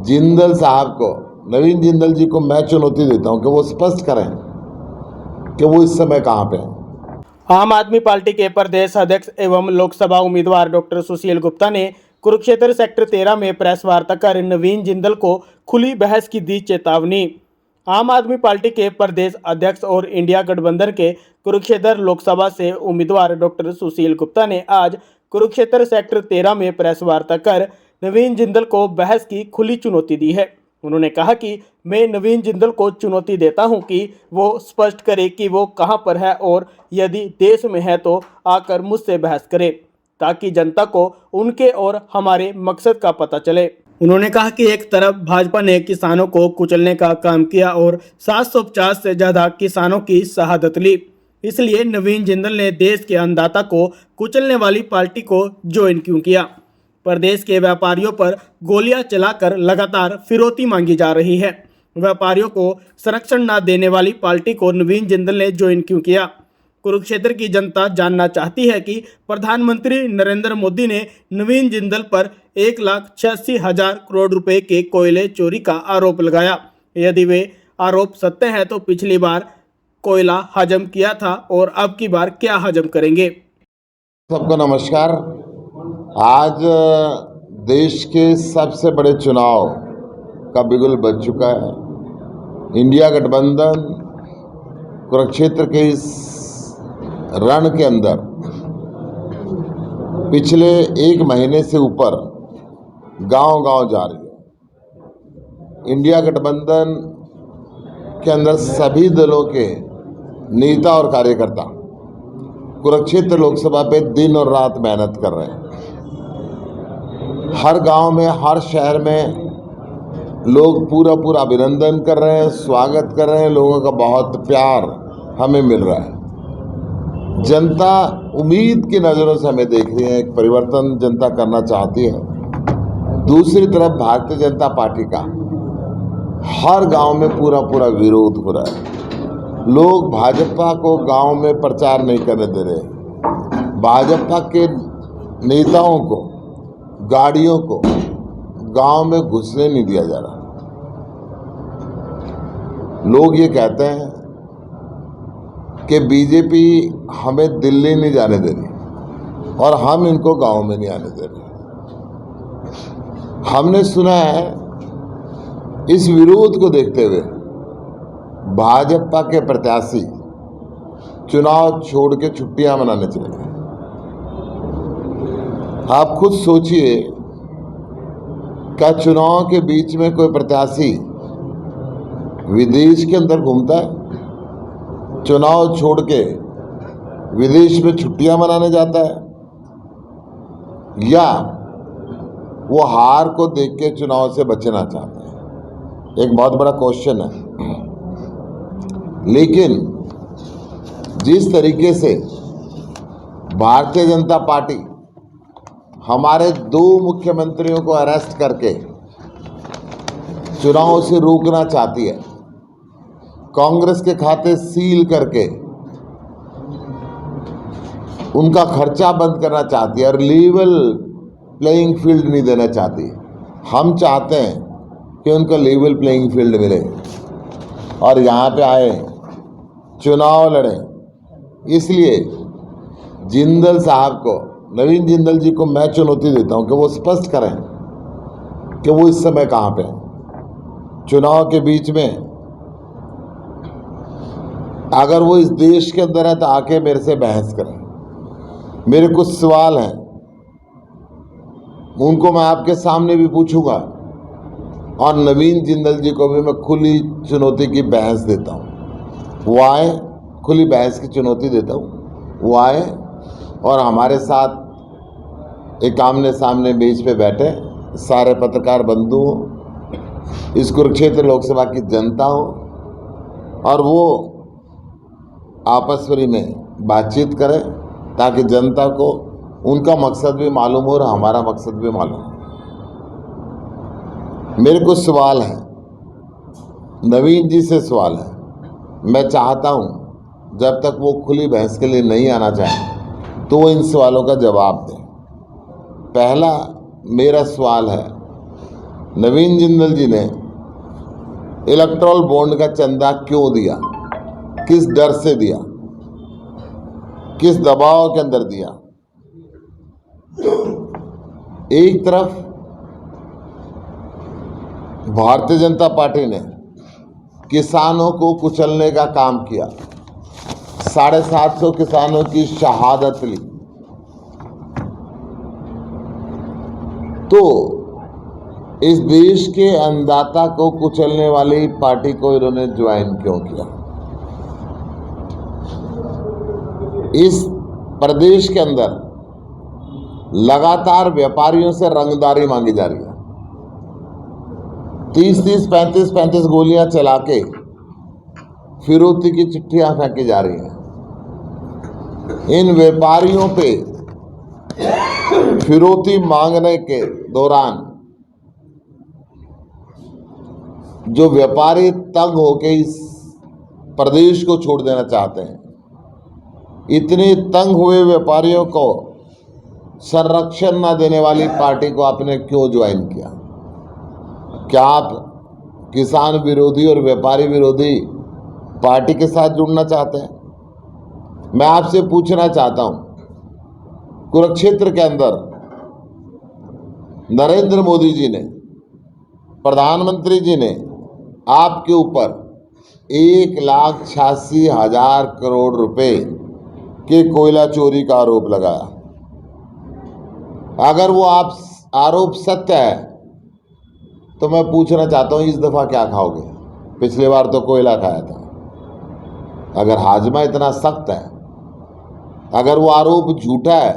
जिंदल साहब को, नवीन जिंदल जी को मैं चुनौती देता हूं कि वो स्पष्ट करें कि वो इस समय कहां पे हैं। आम आदमी पार्टी के प्रदेश अध्यक्ष एवं लोकसभा उम्मीदवार डॉक्टर सुशील गुप्ता ने कुरुक्षेत्र सेक्टर 13 में प्रेस वार्ता कर नवीन जिंदल को खुली बहस की दी चेतावनी। आम आदमी पार्टी के प्रदेश अध्यक्ष और इंडिया गठबंधन के कुरुक्षेत्र लोकसभा से उम्मीदवार डॉक्टर सुशील गुप्ता ने आज कुरुक्षेत्र सेक्टर 13 में प्रेस वार्ता कर नवीन जिंदल को बहस की खुली चुनौती दी है। उन्होंने कहा कि मैं नवीन जिंदल को चुनौती देता हूं कि वो स्पष्ट करे कि वो कहां पर है और यदि देश में है तो आकर मुझसे बहस करे, ताकि जनता को उनके और हमारे मकसद का पता चले। उन्होंने कहा कि एक तरफ भाजपा ने किसानों को कुचलने का काम किया और 750 से ज्यादा किसानों की शहादत ली, इसलिए नवीन जिंदल ने देश के अन्नदाता को कुचलने वाली पार्टी को ज्वाइन क्यों किया। प्रदेश के व्यापारियों पर गोलियां चलाकर लगातार फिरौती मांगी जा रही है। व्यापारियों को संरक्षण न देने वाली पार्टी को नवीन जिंदल ने ज्वाइन क्यों किया। कुरुक्षेत्र की जनता जानना चाहती है कि प्रधानमंत्री नरेंद्र मोदी ने नवीन जिंदल पर 1,86,000 करोड़ रुपए के कोयले चोरी का आरोप लगाया। यदि वे आरोप सत्य है तो पिछली बार कोयला हजम किया था और अब की बार क्या हजम करेंगे। सबको नमस्कार। आज देश के सबसे बड़े चुनाव का बिगुल बज चुका है। इंडिया गठबंधन कुरुक्षेत्र के इस रण के अंदर पिछले 1 महीने से ऊपर गांव-गांव जा रही है। इंडिया गठबंधन के अंदर सभी दलों के नेता और कार्यकर्ता कुरुक्षेत्र लोकसभा पे दिन और रात मेहनत कर रहे हैं। हर गांव में, हर शहर में लोग पूरा अभिनंदन कर रहे हैं, स्वागत कर रहे हैं। लोगों का बहुत प्यार हमें मिल रहा है। जनता उम्मीद की नज़रों से हमें देख रही है। एक परिवर्तन जनता करना चाहती है। दूसरी तरफ भारतीय जनता पार्टी का हर गांव में पूरा विरोध हो रहा है। लोग भाजपा को गांव में प्रचार नहीं करने दे रहे। भाजपा के नेताओं को, गाड़ियों को गांव में घुसने नहीं दिया जा रहा। लोग ये कहते हैं कि बीजेपी हमें दिल्ली नहीं जाने दे रही और हम इनको गांव में नहीं आने दे रहे। हमने सुना है इस विरोध को देखते हुए भाजपा के प्रत्याशी चुनाव छोड़ के छुट्टियां मनाने चले गए। आप खुद सोचिए, क्या चुनाव के बीच में कोई प्रत्याशी विदेश के अंदर घूमता है? चुनाव छोड़ के विदेश में छुट्टियां मनाने जाता है? या वो हार को देख के चुनाव से बचना चाहता है? एक बहुत बड़ा क्वेश्चन है। लेकिन जिस तरीके से भारतीय जनता पार्टी हमारे 2 मुख्यमंत्रियों को अरेस्ट करके चुनाव से रोकना चाहती है, कांग्रेस के खाते सील करके उनका खर्चा बंद करना चाहती है और लेवल प्लेइंग फील्ड नहीं देना चाहती। हम चाहते हैं कि उनको लेवल प्लेइंग फील्ड मिले और यहाँ पे आए, चुनाव लड़ें। इसलिए जिंदल साहब को, नवीन जिंदल जी को मैं चुनौती देता हूँ कि वो स्पष्ट करें कि वो इस समय कहाँ पे हैं। चुनाव के बीच में अगर वो इस देश के अंदर है तो आके मेरे से बहस करें। मेरे कुछ सवाल हैं, उनको मैं आपके सामने भी पूछूंगा और नवीन जिंदल जी को भी मैं खुली चुनौती की बहस देता हूँ। वो आए, खुली बहस की चुनौती देता हूँ। वो आए और हमारे साथ एक आमने सामने बेंच पे बैठे सारे पत्रकार बंधु हो, इस कुरुक्षेत्र लोकसभा की जनता हो, और वो आपस में बातचीत करें ताकि जनता को उनका मकसद भी मालूम हो और हमारा मकसद भी मालूम हो। मेरे कुछ सवाल हैं, नवीन जी से सवाल है। मैं चाहता हूं जब तक वो खुली बहस के लिए नहीं आना चाहें तो वो इन सवालों का जवाब दें। पहला मेरा सवाल है नवीन जिंदल जी ने इलेक्टोरल बॉन्ड का चंदा क्यों दिया, किस डर से दिया, किस दबाव के अंदर दिया। एक तरफ भारतीय जनता पार्टी ने किसानों को कुचलने का काम किया, 750 किसानों की शहादत ली, तो इस देश के अन्नदाता को कुचलने वाली पार्टी को इन्होंने ज्वाइन क्यों किया। इस प्रदेश के अंदर लगातार व्यापारियों से रंगदारी मांगी जा रही है। 30-30, 35-35 गोलियां चला के फिरौती की चिट्ठियां फेंकी जा रही हैं। इन व्यापारियों पे फिरौती मांगने के दौरान जो व्यापारी तंग होके इस प्रदेश को छोड़ देना चाहते हैं, इतने तंग हुए व्यापारियों को संरक्षण न देने वाली पार्टी को आपने क्यों ज्वाइन किया। क्या आप किसान विरोधी और व्यापारी विरोधी पार्टी के साथ जुड़ना चाहते हैं? मैं आपसे पूछना चाहता हूं, कुरुक्षेत्र के अंदर नरेंद्र मोदी जी ने, प्रधानमंत्री जी ने आपके ऊपर 1,86,000 करोड़ रुपए के कोयला चोरी का आरोप लगाया। अगर वो आप आरोप सत्य है तो मैं पूछना चाहता हूं, इस दफा क्या खाओगे? पिछली बार तो कोयला खाया था। अगर हाजमा इतना सख्त है, अगर वो आरोप झूठा है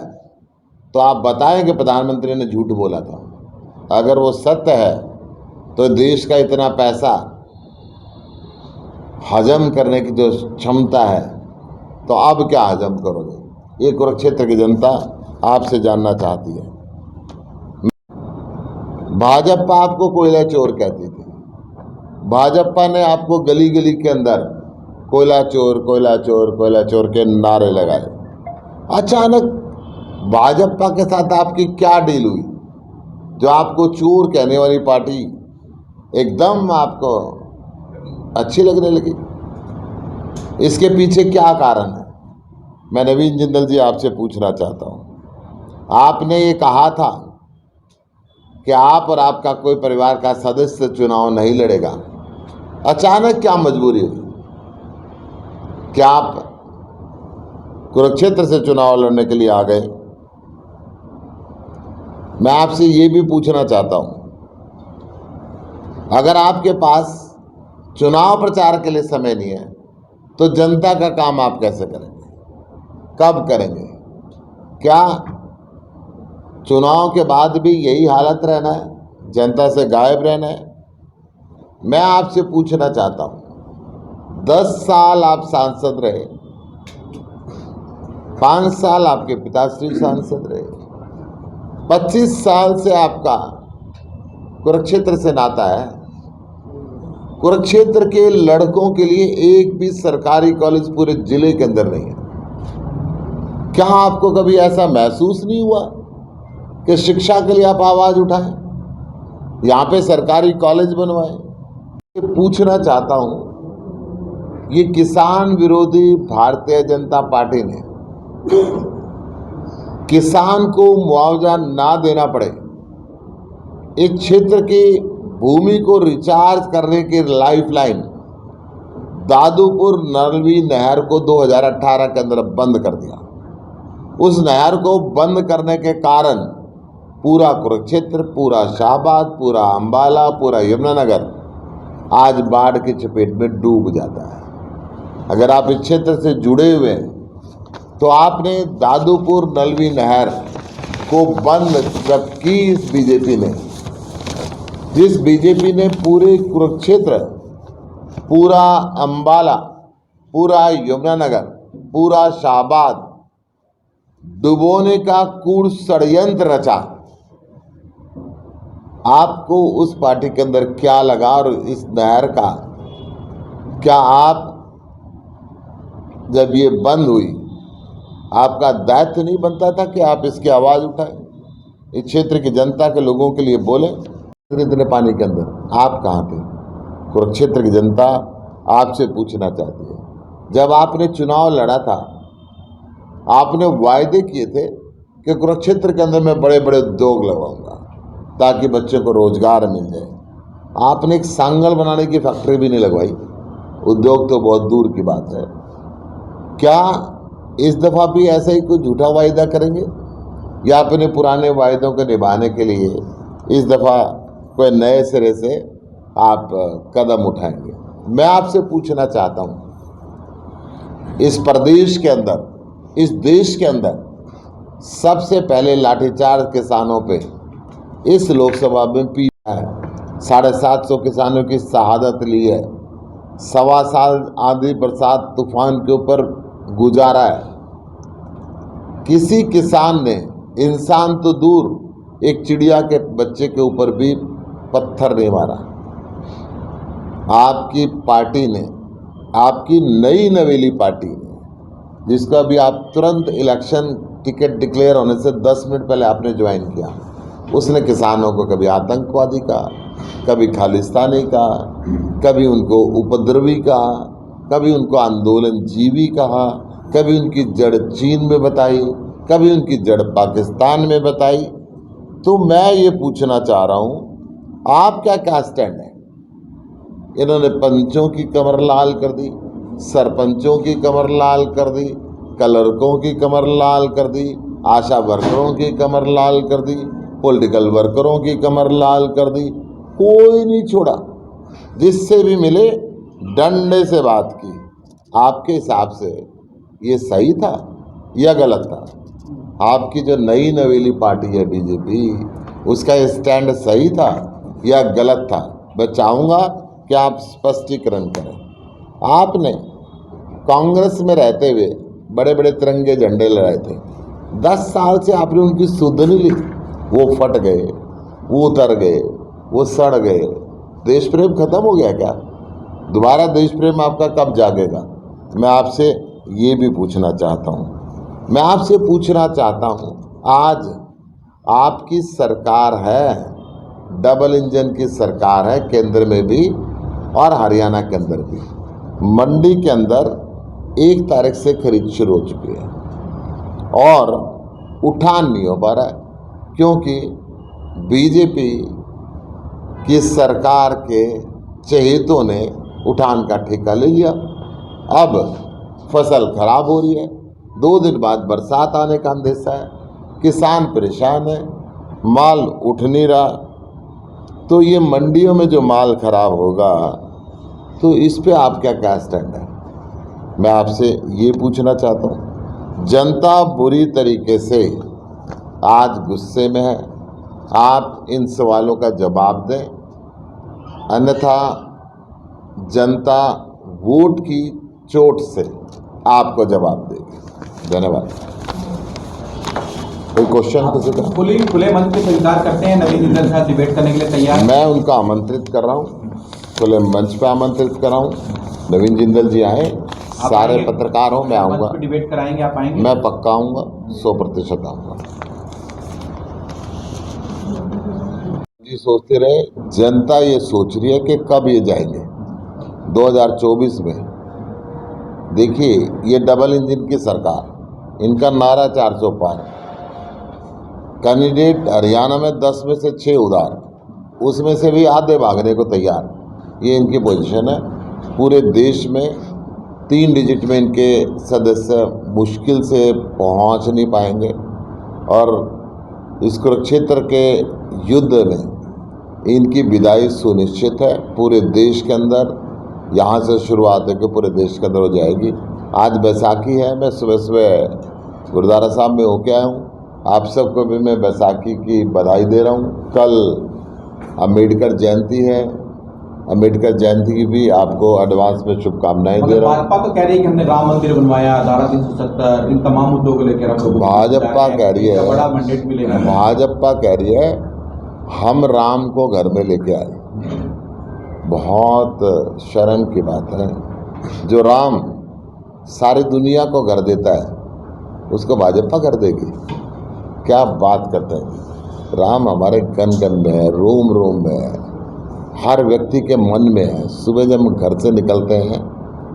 तो आप बताएं कि प्रधानमंत्री ने झूठ बोला था। अगर वो सत्य है तो देश का इतना पैसा हजम करने की जो क्षमता है, तो अब क्या हजम करोगे? ये कुरुक्षेत्र की जनता आपसे जानना चाहती है। भाजपा आपको कोयला चोर कहती थी। भाजपा ने आपको गली गली के अंदर कोयला चोर, कोयला चोर, कोयला चोर के नारे लगाए। अचानक भाजपा के साथ आपकी क्या डील हुई जो आपको चोर कहने वाली पार्टी एकदम आपको अच्छी लगने लगी? इसके पीछे क्या कारण है? मैं नवीन जिंदल जी आपसे पूछना चाहता हूं। आपने ये कहा था कि आप और आपका कोई परिवार का सदस्य चुनाव नहीं लड़ेगा। अचानक क्या मजबूरी हुई? क्या आप कुरुक्षेत्र से चुनाव लड़ने के लिए आ गए? मैं आपसे ये भी पूछना चाहता हूं, अगर आपके पास चुनाव प्रचार के लिए समय नहीं है तो जनता का काम आप कैसे करेंगे, कब करेंगे? क्या चुनाव के बाद भी यही हालत रहना है, जनता से गायब रहना है? मैं आपसे पूछना चाहता हूं, 10 साल आप सांसद रहे, 5 साल आपके पिताश्री सांसद रहे, 25 साल से आपका कुरुक्षेत्र से नाता है। कुरुक्षेत्र के लड़कों के लिए एक भी सरकारी कॉलेज पूरे जिले के अंदर नहीं है। क्या आपको कभी ऐसा महसूस नहीं हुआ कि शिक्षा के लिए आप आवाज उठाएं, यहाँ पे सरकारी कॉलेज बनवाएं? पूछना चाहता हूं, ये किसान विरोधी भारतीय जनता पार्टी ने किसान को मुआवजा ना देना पड़े, इस क्षेत्र की भूमि को रिचार्ज करने की लाइफलाइन दादूपुर नलवी नहर को 2018 के अंदर बंद कर दिया। उस नहर को बंद करने के कारण पूरा कुरुक्षेत्र, पूरा शाहबाद, पूरा अंबाला, पूरा यमुनानगर आज बाढ़ की चपेट में डूब जाता है। अगर आप इस क्षेत्र से जुड़े हुए हैं तो आपने दादूपुर नलवी नहर को बंद जब की इस बीजेपी ने, जिस बीजेपी ने पूरे कुरुक्षेत्र, पूरा अंबाला, पूरा यमुनानगर, पूरा शाहबाद डुबोने का कूड़ षड्यंत्र रचा, आपको उस पार्टी के अंदर क्या लगा? और इस नहर का क्या आप, जब ये बंद हुई, आपका दायित्व नहीं बनता था कि आप इसकी आवाज़ उठाएं, इस क्षेत्र की जनता के लोगों के लिए बोलें? इतने पानी के अंदर आप कहाँ थे? कुरुक्षेत्र की जनता आपसे पूछना चाहती है। जब आपने चुनाव लड़ा था, आपने वायदे किए थे कि कुरुक्षेत्र के अंदर मैं बड़े बड़े उद्योग लगाऊंगा ताकि बच्चों को रोजगार मिल जाए। आपने एक सांगल बनाने की फैक्ट्री भी नहीं लगवाई, उद्योग तो बहुत दूर की बात है। क्या इस दफ़ा भी ऐसा ही कोई झूठा वायदा करेंगे या अपने पुराने वायदों को निभाने के लिए इस दफ़ा कोई नए सिरे से आप कदम उठाएंगे? मैं आपसे पूछना चाहता हूँ, इस प्रदेश के अंदर, इस देश के अंदर सबसे पहले लाठीचार्ज किसानों पे इस लोकसभा में पीटा है। 750 किसानों की शहादत ली है। 1.25 साल आंधी बरसात तूफान के ऊपर गुजारा है। किसी किसान ने, इंसान तो दूर, एक चिड़िया के बच्चे के ऊपर भी पत्थर नहीं मारा। आपकी पार्टी ने, आपकी नई नवेली पार्टी ने, जिसका भी आप तुरंत इलेक्शन टिकट डिक्लेयर होने से 10 मिनट पहले आपने ज्वाइन किया, उसने किसानों को कभी आतंकवादी कहा, कभी खालिस्तानी कहा, कभी उनको उपद्रवी कहा, कभी उनको आंदोलन जीवी कहा, कभी उनकी जड़ चीन में बताई, कभी उनकी जड़ पाकिस्तान में बताई। तो मैं ये पूछना चाह रहा हूँ, आपका क्या स्टैंड है? इन्होंने पंचों की कमर लाल कर दी, सरपंचों की कमर लाल कर दी, क्लर्कों की कमर लाल कर दी, आशा वर्करों की कमर लाल कर दी, पॉलिटिकल वर्करों की कमर लाल कर दी। कोई नहीं छोड़ा। जिससे भी मिले डंडे से बात की। आपके हिसाब से ये सही था या गलत था? आपकी जो नई नवेली पार्टी है बीजेपी, उसका स्टैंड सही था या गलत था? मैं चाहूँगा कि आप स्पष्टीकरण करें। आपने कांग्रेस में रहते हुए बड़े बड़े तिरंगे झंडे लहराए थे। 10 साल से आपने उनकी सुध नहीं ली। वो फट गए, वो उतर गए, वो सड़ गए। देश प्रेम खत्म हो गया क्या? दोबारा देश प्रेम आपका कब जागेगा? मैं आपसे ये भी पूछना चाहता हूँ। मैं आपसे पूछना चाहता हूँ, आज आपकी सरकार है, डबल इंजन की सरकार है, केंद्र में भी और हरियाणा के अंदर भी। मंडी के अंदर 1 तारीख से खरीद शुरू हो चुकी है और उठान नहीं हो पा रहा है क्योंकि बीजेपी की सरकार के चहेतों ने उठान का ठेका ले लिया। अब फसल खराब हो रही है, 2 दिन बाद बरसात आने का अंदेशा है, किसान परेशान है, माल उठ नहीं रहा। तो ये मंडियों में जो माल खराब होगा, तो इस पे आपका क्या स्टैंड है? मैं आपसे ये पूछना चाहता हूँ। जनता बुरी तरीके से आज गुस्से में है। आप इन सवालों का जवाब दें, अन्यथा जनता वोट की चोट से आपको जवाब देगी। धन्यवाद। कोई क्वेश्चन किसी का? खुले मंच पे स्वीकार करते हैं नवीन जिंदल के साथ डिबेट करने के लिए तैयार? मैं उनका आमंत्रित कर रहा हूँ, खुले मंच पे आमंत्रित कर रहा हूँ। नवीन जिंदल जी आए, सारे पत्रकार हो, मैं आऊँगा, डिबेट कराएंगे, आप आएंगे? मैं पक्का आऊँगा, 100% आऊँगा। जी सोचते रहे, जनता ये सोच रही है कि कब ये जाएंगे 2024 में। देखिए, ये डबल इंजन की सरकार, इनका नारा 400 पार। कैंडिडेट हरियाणा में 10 में से 6 उधार, उसमें से भी आधे भागने को तैयार। ये इनकी पोजीशन है। पूरे देश में 3 डिजिट में इनके सदस्य मुश्किल से पहुंच नहीं पाएंगे और इस कुरुक्षेत्र के युद्ध में इनकी विदाई सुनिश्चित है। पूरे देश के अंदर, यहाँ से शुरुआत है कि पूरे देश के अंदर हो जाएगी। आज बैसाखी है, मैं सुबह सुबह गुरुद्वारा साहब में होके आया हूँ। आप सबको भी मैं बैसाखी की बधाई दे रहा हूँ। कल अम्बेडकर जयंती है, अम्बेडकर जयंती की भी आपको एडवांस में शुभकामनाएं दे रहा हूँ। भाजपा तो कह रही है कि हमने राम मंदिर बनवाया, धारा 370, इन तमाम मुद्दों को लेकर भाजपा कह रही है, बड़ा मैंडेट मिलेगा। भाजपा कह रही है हम राम को घर में लेके आए। बहुत शर्म की बात है। जो राम सारी दुनिया को घर देता है, उसको भाजपा कर देगी? क्या बात करते हैं। राम हमारे कन कन में है, रोम रोम में है, हर व्यक्ति के मन में है। सुबह जब हम घर से निकलते हैं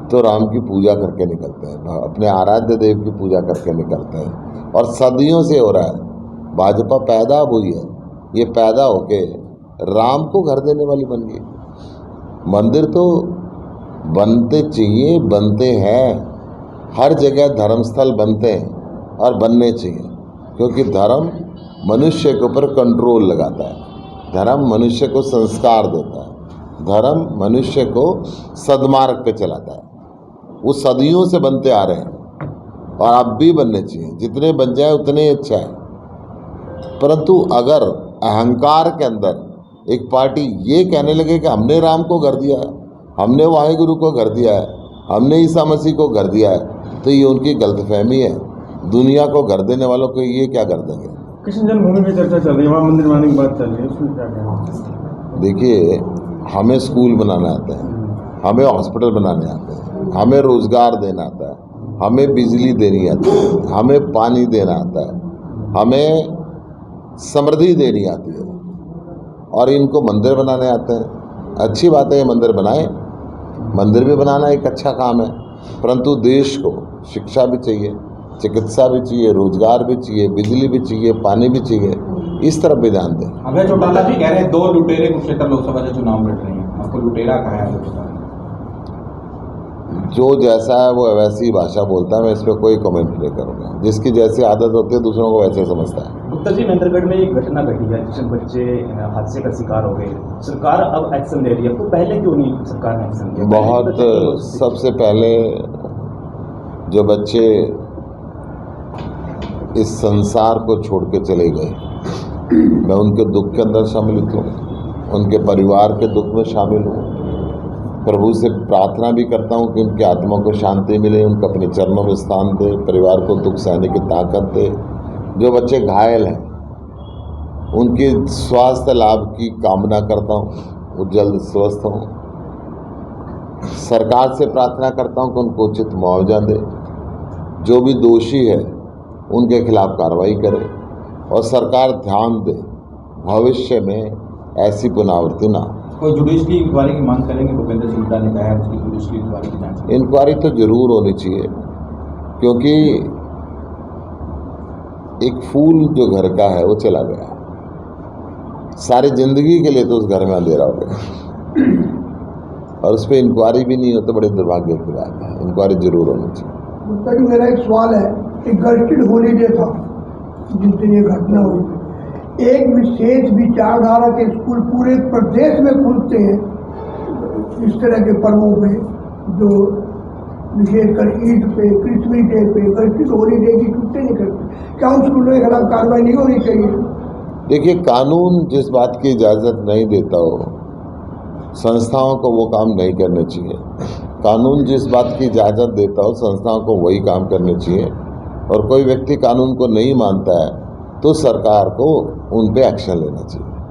तो राम की पूजा करके निकलते हैं, अपने आराध्य देव की पूजा करके निकलते हैं, और सदियों से हो रहा है। भाजपा पैदा हुई है, ये पैदा होके राम को घर देने वाली बन गई। मंदिर तो बनते चाहिए, बनते हैं, हर जगह धर्मस्थल बनते हैं और बनने चाहिए, क्योंकि धर्म मनुष्य के ऊपर कंट्रोल लगाता है, धर्म मनुष्य को संस्कार देता है, धर्म मनुष्य को सद्मार्ग पे चलाता है। वो सदियों से बनते आ रहे हैं और अब भी बनने चाहिए, जितने बन जाए उतने ही अच्छा है। परंतु अगर अहंकार के अंदर एक पार्टी ये कहने लगे कि हमने राम को घर दिया है, हमने वाहेगुरु को घर दिया है, हमने ईसा मसीह को घर दिया है, तो ये उनकी गलतफहमी है। दुनिया को घर देने वालों को ये क्या कर देंगे। कृष्ण जन्मभूमि में चर्चा चल रही है, वहाँ मंदिर बनाने की बात चल रही है, उसमें क्या कहना। देखिए, हमें स्कूल बनाना आता है, हमें हॉस्पिटल बनाने आते हैं, हमें रोज़गार देना आता है, हमें बिजली देनी आती है, हमें पानी देना आता है, हमें समृद्धि देनी आती है, और इनको मंदिर बनाने आते हैं। अच्छी बात है, ये मंदिर बनाएं, मंदिर भी बनाना एक अच्छा काम है, परंतु देश को शिक्षा भी चाहिए, चिकित्सा भी चाहिए, रोजगार भी चाहिए, बिजली भी चाहिए, पानी भी चाहिए, इस तरफ भी ध्यान दें। अभय चौटाला जी कह रहे हैं 2 लुटेरे कुरुक्षेत्र लोकसभा से चुनाव लड़ रहे हैं, आपको लुटेरा कहा है? जो जैसा है वो वैसी ही भाषा बोलता है, मैं इस पर कोई कमेंट नहीं करूँगा। जिसकी जैसी आदत होती है दूसरों को वैसे समझता है। गुप्ता जी, महेंद्रगढ़ में एक घटना घटी है जिसमें बच्चे हादसे का शिकार हो गए, सरकार अब एक्शन ले रही है, तो पहले क्यों नहीं सरकार ने एक्शन लिया? बहुत सबसे पहले जो बच्चे इस संसार को छोड़ के चले गए, मैं उनके दुख के अंदर सम्मिलित हूँ, उनके परिवार के दुख में शामिल हूँ। प्रभु से प्रार्थना भी करता हूँ कि उनकी आत्मा को शांति मिले, उनको अपने चरणों में स्थान दे, परिवार को दुख सहने की ताकत दे। जो बच्चे घायल हैं उनके स्वास्थ्य लाभ की कामना करता हूँ, वो जल्द स्वस्थ हों। सरकार से प्रार्थना करता हूँ कि उनको उचित मुआवजा दे, जो भी दोषी है उनके खिलाफ कार्रवाई करे, और सरकार ध्यान दे भविष्य में ऐसी पुनरावृत्ति ना। कोई जुडिशरी इंक्वायरी की मांग करेंगे? भूपेंद्र सिंह हुड्डा ने कहा है उसकी जुडिशरी इंक्वायरी की जांच। इंक्वायरी तो जरूर होनी चाहिए, क्योंकि एक फूल जो घर का है वो चला गया, सारी जिंदगी के लिए तो उस घर में अंधेरा हो गया, और उस पर इंक्वायरी भी नहीं हो तो बड़े दुर्भाग्य की बात है। इंक्वायरी जरूर होनी चाहिए। गुप्ता जी, मेरा एक सवाल है, एक गस्टेड हॉलीडे था जिस दिन ये घटना हुई, एक विशेष विचारधारा के स्कूल पूरे प्रदेश में खुलते हैं इस तरह के पर्वों पे, जो विशेषकर ईद पे, क्रिसमस डे पे गस्टेड हॉलीडे की छुट्टी नहीं करते, क्या उन स्कूलों के खिलाफ कार्रवाई नहीं होनी चाहिए? देखिए, कानून जिस बात की इजाज़त नहीं देता हो, संस्थाओं को वो काम नहीं करने चाहिए। कानून जिस बात की इजाज़त देता हो, संस्थाओं को वही काम करने चाहिए। और कोई व्यक्ति कानून को नहीं मानता है तो सरकार को उन पे एक्शन लेना चाहिए।